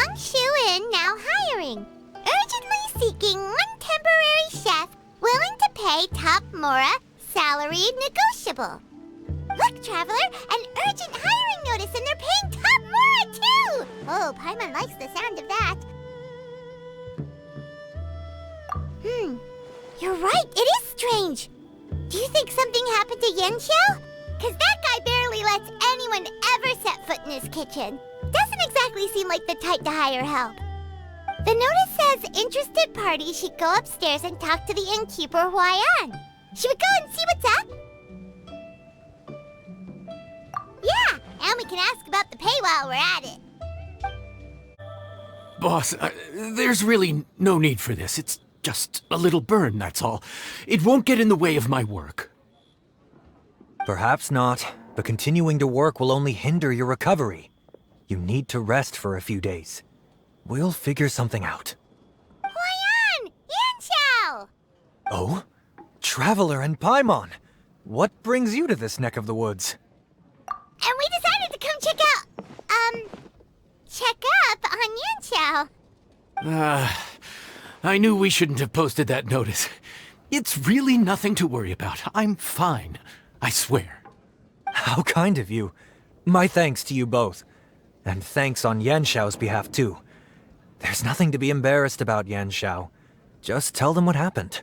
Wangshu Inn now hiring. Urgently seeking one temporary chef willing to pay top Mora, salary negotiable. Look, Traveler, an urgent hiring notice and they're paying top Mora too! Oh, Paimon likes the sound of that. You're right, it is strange. Do you think something happened to Yanxiao? Cause that guy barely lets anyone ever set foot in his kitchen. Doesn't exactly seem like the type to hire help. The notice says interested party should go upstairs and talk to the innkeeper Huayan. Should we go and see what's up? Yeah, and we can ask about the pay while we're at it. Boss, there's really no need for this. It's just a little burn, that's all. It won't get in the way of my work. Perhaps not, but continuing to work will only hinder your recovery. You need to rest for a few days. We'll figure something out. Huayan! Yanxiao! Oh? Traveler and Paimon! What brings you to this neck of the woods? And we decided to come check up on Yanxiao. I knew we shouldn't have posted that notice. It's really nothing to worry about. I'm fine. I swear. How kind of you. My thanks to you both. And thanks on Yanxiao's behalf, too. There's nothing to be embarrassed about, Yanxiao. Just tell them what happened.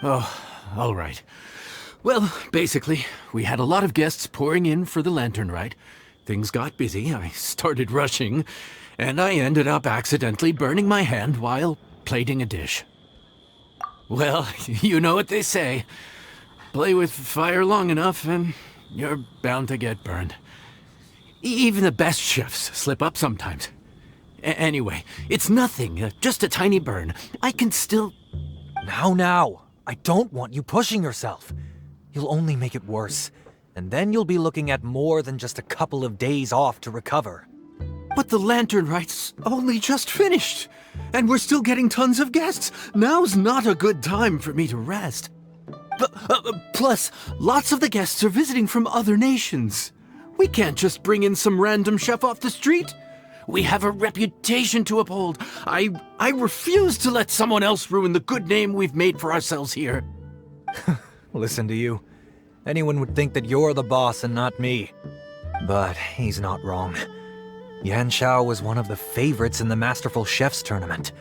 Oh, all right. Well, basically, we had a lot of guests pouring in for the lantern rite. Things got busy, I started rushing, and I ended up accidentally burning my hand while plating a dish. Well, you know what they say. Play with fire long enough and you're bound to get burned. Even the best chefs slip up sometimes. Anyway, it's nothing, just a tiny burn. I can still... Now, I don't want you pushing yourself. You'll only make it worse, and then you'll be looking at more than just a couple of days off to recover. But the lantern rite's only just finished, and we're still getting tons of guests. Now's not a good time for me to rest. Plus, lots of the guests are visiting from other nations. We can't just bring in some random chef off the street. We have a reputation to uphold. I refuse to let someone else ruin the good name we've made for ourselves here. Listen to you. Anyone would think that you're the boss and not me. But he's not wrong. Yanxiao was one of the favorites in the Masterful Chefs tournament.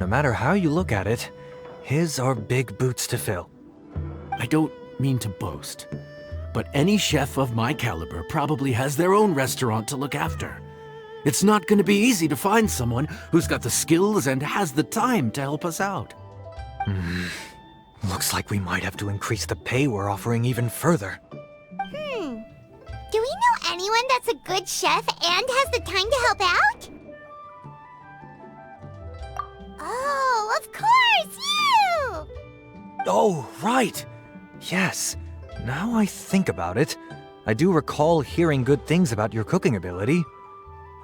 No matter how you look at it, his are big boots to fill. I don't mean to boast, but any chef of my caliber probably has their own restaurant to look after. It's not going to be easy to find someone who's got the skills and has the time to help us out. Looks like we might have to increase the pay we're offering even further. Do we know anyone that's a good chef and has the time to help out? Oh, of course, you! Oh, right. Yes. Now I think about it, I do recall hearing good things about your cooking ability.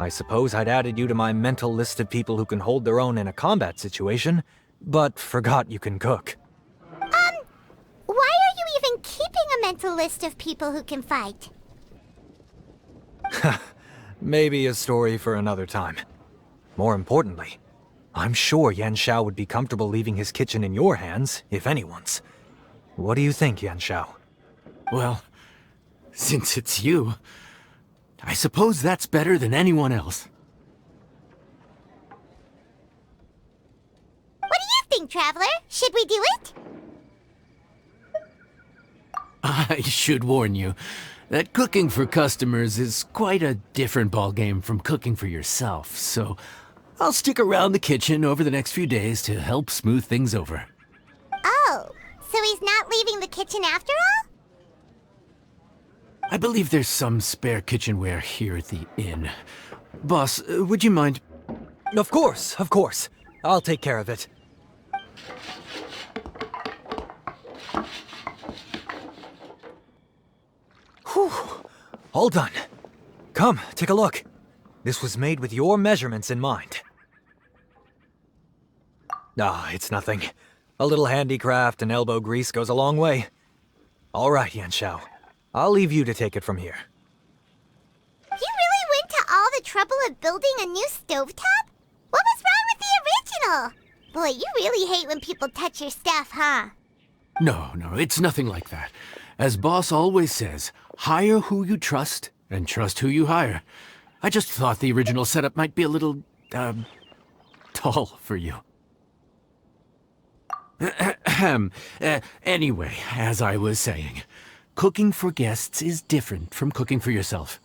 I suppose I'd added you to my mental list of people who can hold their own in a combat situation, but forgot you can cook. Why are you even keeping a mental list of people who can fight? Maybe a story for another time. More importantly, I'm sure Yanxiao would be comfortable leaving his kitchen in your hands, if anyone's. What do you think, Yanxiao? Well, since it's you, I suppose that's better than anyone else. What do you think, Traveler? Should we do it? I should warn you that cooking for customers is quite a different ballgame from cooking for yourself, so I'll stick around the kitchen over the next few days to help smooth things over. Oh, so he's not leaving the kitchen after all? I believe there's some spare kitchenware here at the inn. Boss, would you mind? Of course. I'll take care of it. Whew. All done. Come, take a look. This was made with your measurements in mind. It's nothing. A little handicraft and elbow grease goes a long way. All right, Yanxiao. I'll leave you to take it from here. You really went to all the trouble of building a new stovetop? Oh, boy, you really hate when people touch your stuff, huh? No, it's nothing like that. As boss always says, hire who you trust and trust who you hire. I just thought the original setup might be a little, tall for you. Anyway, as I was saying, cooking for guests is different from cooking for yourself.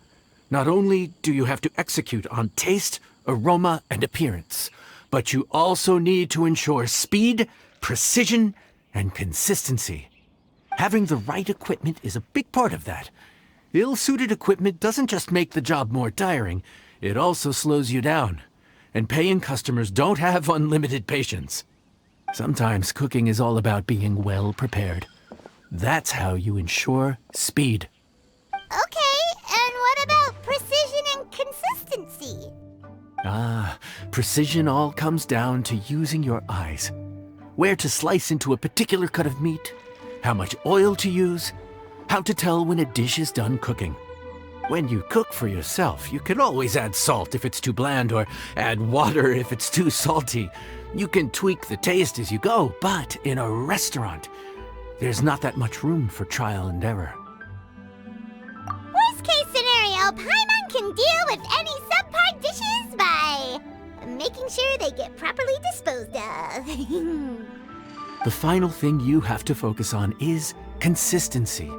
Not only do you have to execute on taste, aroma, and appearance, but you also need to ensure speed, precision, and consistency. Having the right equipment is a big part of that. Ill-suited equipment doesn't just make the job more tiring, it also slows you down. And paying customers don't have unlimited patience. Sometimes cooking is all about being well prepared. That's how you ensure speed. Okay, and what about precision and consistency? Precision all comes down to using your eyes. Where to slice into a particular cut of meat, how much oil to use, how to tell when a dish is done cooking. When you cook for yourself, you can always add salt if it's too bland or add water if it's too salty. You can tweak the taste as you go, but in a restaurant, there's not that much room for trial and error. Worst case scenario, Paimon can deal with any subpar dishes by making sure they get properly disposed of. The final thing you have to focus on is consistency.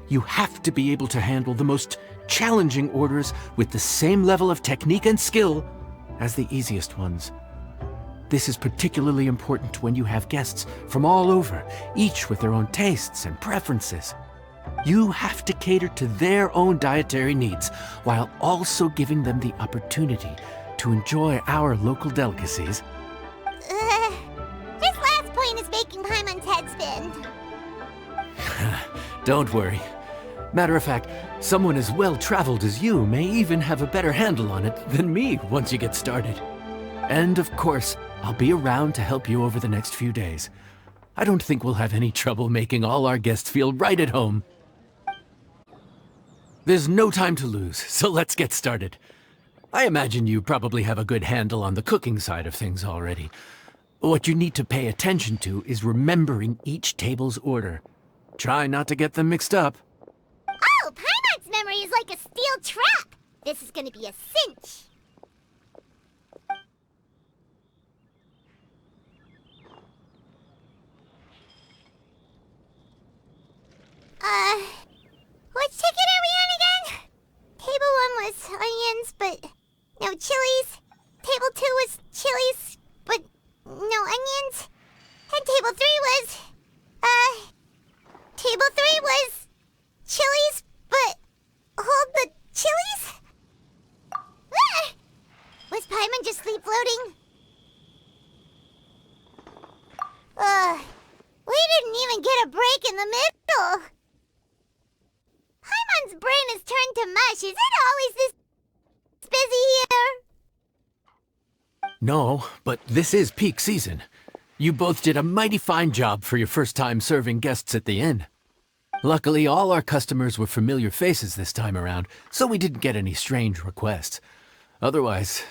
You have to be able to handle the most challenging orders with the same level of technique and skill as the easiest ones. This is particularly important when you have guests from all over, each with their own tastes and preferences. You have to cater to their own dietary needs while also giving them the opportunity to enjoy our local delicacies. This last point is making Paimon's head spin. Don't worry. Matter of fact, someone as well-traveled as you may even have a better handle on it than me once you get started. And of course, I'll be around to help you over the next few days. I don't think we'll have any trouble making all our guests feel right at home. There's no time to lose, so let's get started. I imagine you probably have a good handle on the cooking side of things already. What you need to pay attention to is remembering each table's order. Try not to get them mixed up. Oh, Paimon's memory is like a steel trap. This is gonna be a cinch. Which ticket are we on again? Table 1 was onions, but no chilies. Table 2 was chilies, but no onions. And table 3 was, chilies, but hold the chilies? Ah! Was Paimon just sleep floating? We didn't even get a break in the middle. Paimon's brain has turned to mush. Is it always this busy here? No, but this is peak season. You both did a mighty fine job for your first time serving guests at the inn. Luckily, all our customers were familiar faces this time around, so we didn't get any strange requests. Otherwise,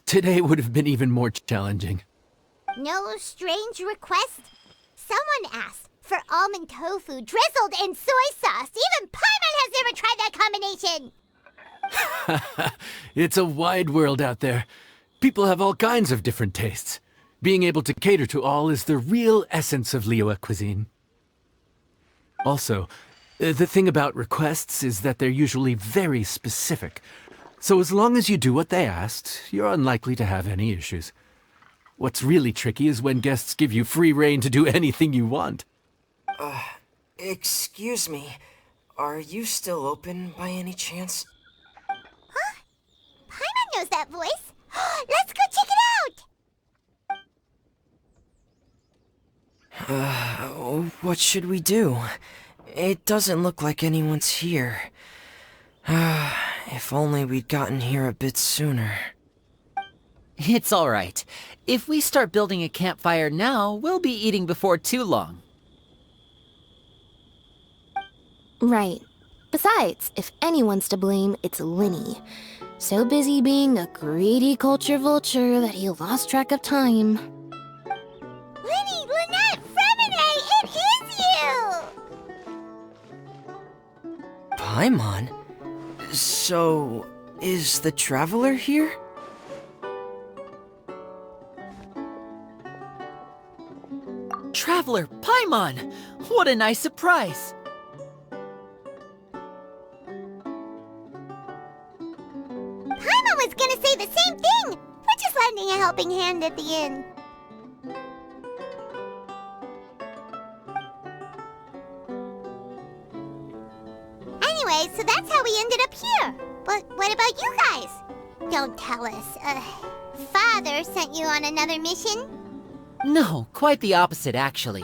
today would have been even more challenging. No strange request? Someone asked for almond tofu drizzled in soy sauce. Even Paimon has never tried that combination. It's a wide world out there. People have all kinds of different tastes. Being able to cater to all is the real essence of Liyue cuisine. Also, the thing about requests is that they're usually very specific. So as long as you do what they asked, you're unlikely to have any issues. What's really tricky is when guests give you free rein to do anything you want. Excuse me. Are you still open by any chance? Huh? Paimon knows that voice. Let's go check it out! What should we do? It doesn't look like anyone's here. If only we'd gotten here a bit sooner. It's all right. If we start building a campfire now, we'll be eating before too long. Right. Besides, if anyone's to blame, it's Lyney. So busy being a greedy culture vulture that he lost track of time. Lyney, Lynette, Freminet, it is you! Paimon? So, is the Traveler here? Traveler, Paimon! What a nice surprise! Paimon was gonna say the same thing! We're just lending a helping hand at the inn. Anyway, so that's how we ended up here. But what about you guys? Don't tell us. Father sent you on another mission? No, quite the opposite, actually.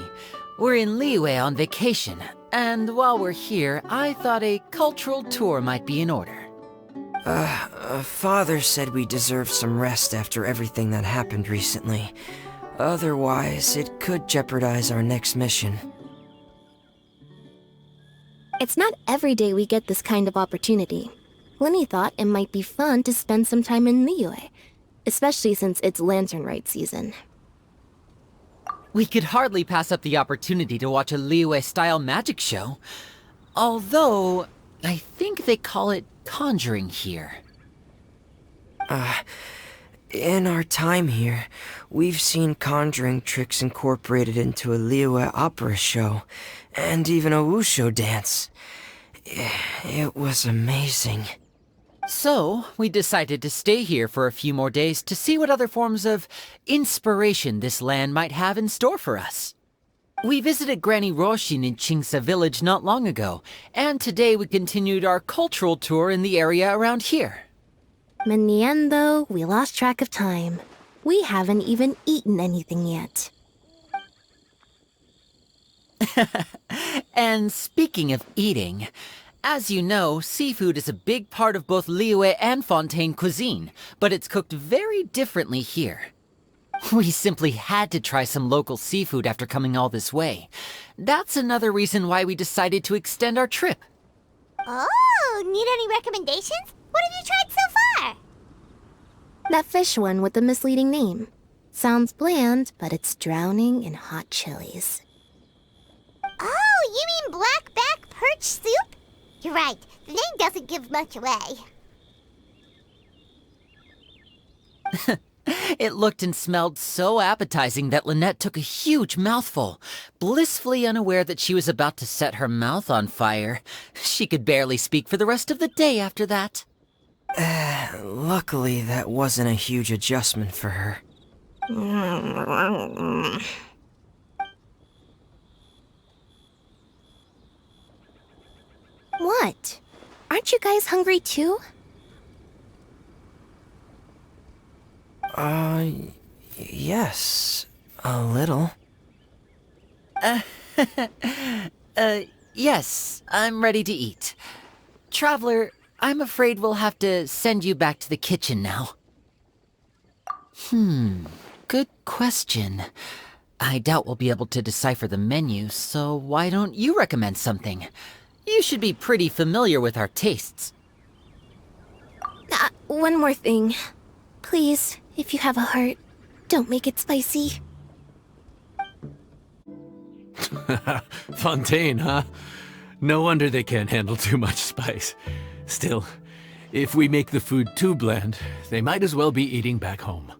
We're in Liyue on vacation, and while we're here, I thought a cultural tour might be in order. Father said we deserve some rest after everything that happened recently. Otherwise, it could jeopardize our next mission. It's not every day we get this kind of opportunity. Lyney thought it might be fun to spend some time in Liyue, especially since it's Lantern Rite season. We could hardly pass up the opportunity to watch a Liyue-style magic show. Although, I think they call it conjuring here. In our time here, we've seen conjuring tricks incorporated into a Liyue opera show, and even a wushu dance. It was amazing. So, we decided to stay here for a few more days to see what other forms of inspiration this land might have in store for us. We visited Granny Roshin in Qingsa village not long ago, and today we continued our cultural tour in the area around here. In the end, though, we lost track of time. We haven't even eaten anything yet. And speaking of eating, as you know, seafood is a big part of both Liyue and Fontaine cuisine, but it's cooked very differently here. We simply had to try some local seafood after coming all this way. That's another reason why we decided to extend our trip. Oh, need any recommendations? What have you tried so far? That fish one with the misleading name. Sounds bland, but it's drowning in hot chilies. Oh, you mean blackback perch soup? You're right, the name doesn't give much away. It looked and smelled so appetizing that Lynette took a huge mouthful, blissfully unaware that she was about to set her mouth on fire. She could barely speak for the rest of the day after that. Luckily, that wasn't a huge adjustment for her. What? Aren't you guys hungry too? Yes. A little. Yes, I'm ready to eat. Traveler, I'm afraid we'll have to send you back to the kitchen now. Good question. I doubt we'll be able to decipher the menu, so why don't you recommend something? You should be pretty familiar with our tastes. One more thing. Please, if you have a heart, don't make it spicy. Fontaine, huh? No wonder they can't handle too much spice. Still, if we make the food too bland, they might as well be eating back home.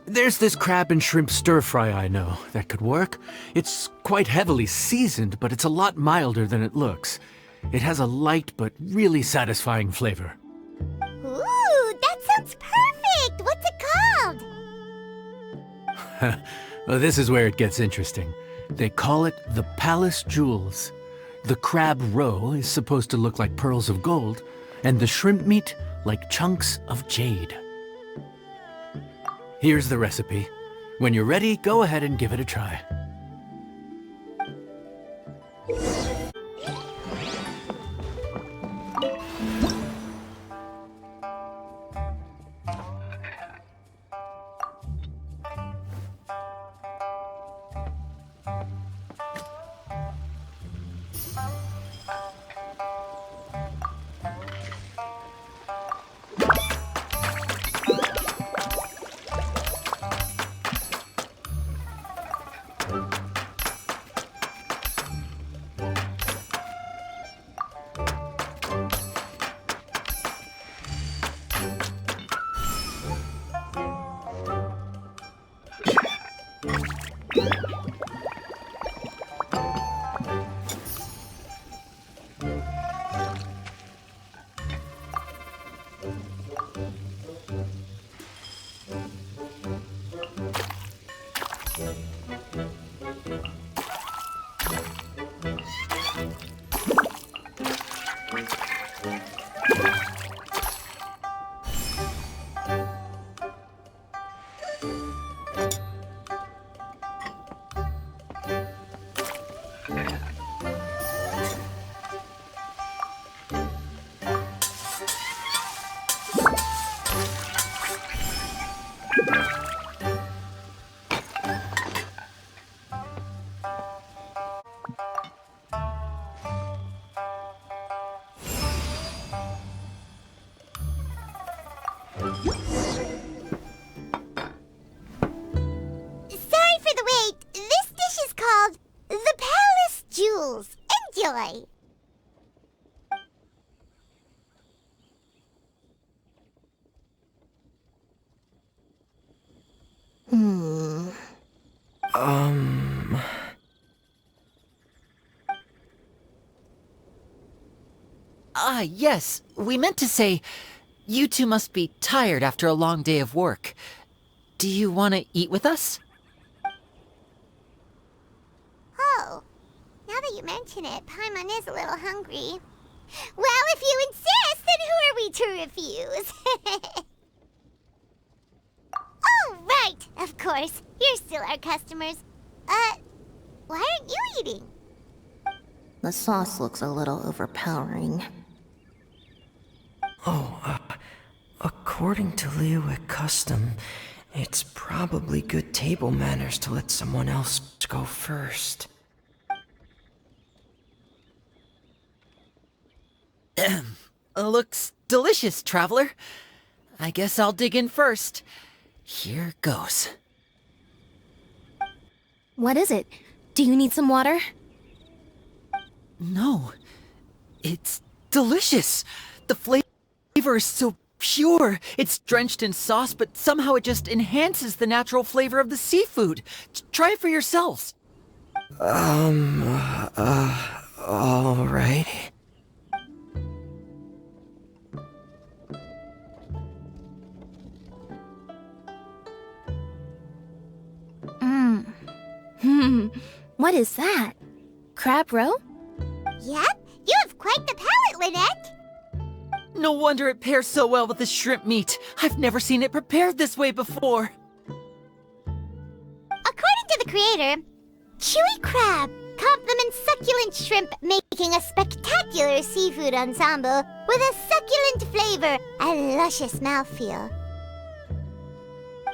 There's this crab and shrimp stir-fry I know that could work. It's quite heavily seasoned, but it's a lot milder than it looks. It has a light but really satisfying flavor. Ooh, that sounds perfect! What's it called? Well, this is where it gets interesting. They call it the Palace Jewels. The crab roe is supposed to look like pearls of gold, and the shrimp meat like chunks of jade. Here's the recipe. When you're ready, go ahead and give it a try. Sorry for the wait. This dish is called the Palace Jewels. Enjoy. Yes. We meant to say, you two must be tired after a long day of work. Do you want to eat with us? Oh, now that you mention it, Paimon is a little hungry. Well, if you insist, then who are we to refuse? Oh, right, of course. You're still our customers. Why aren't you eating? The sauce looks a little overpowering. According to Liyue custom, it's probably good table manners to let someone else go first. Looks delicious, traveler. I guess I'll dig in first. Here goes. What is it? Do you need some water? No, it's delicious. The flavor is so pure. It's drenched in sauce, but somehow it just enhances the natural flavor of the seafood. Try it for yourselves. All right. What is that? Crab roe? Yep, you have quite the palate, Lynette. No wonder it pairs so well with the shrimp meat. I've never seen it prepared this way before. According to the creator, chewy crab complements succulent shrimp, making a spectacular seafood ensemble with a succulent flavor and luscious mouthfeel.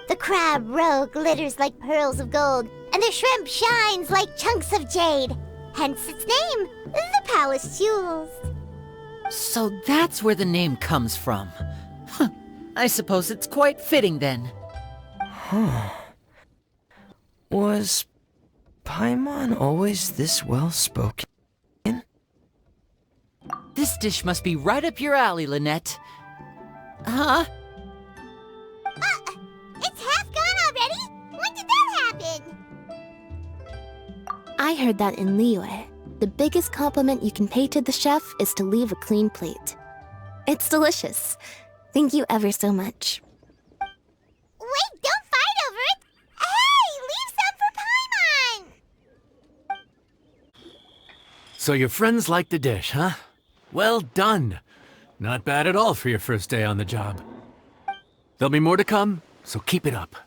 The crab roe glitters like pearls of gold, and the shrimp shines like chunks of jade. Hence its name, the Palace Jewels. So that's where the name comes from. Huh. I suppose it's quite fitting then. Was Paimon always this well-spoken? This dish must be right up your alley, Lynette. Huh? It's half gone already? When did that happen? I heard that in Liyue, the biggest compliment you can pay to the chef is to leave a clean plate. It's delicious. Thank you ever so much. Wait, don't fight over it! Hey, leave some for Paimon! So your friends like the dish, huh? Well done. Not bad at all for your first day on the job. There'll be more to come, so keep it up.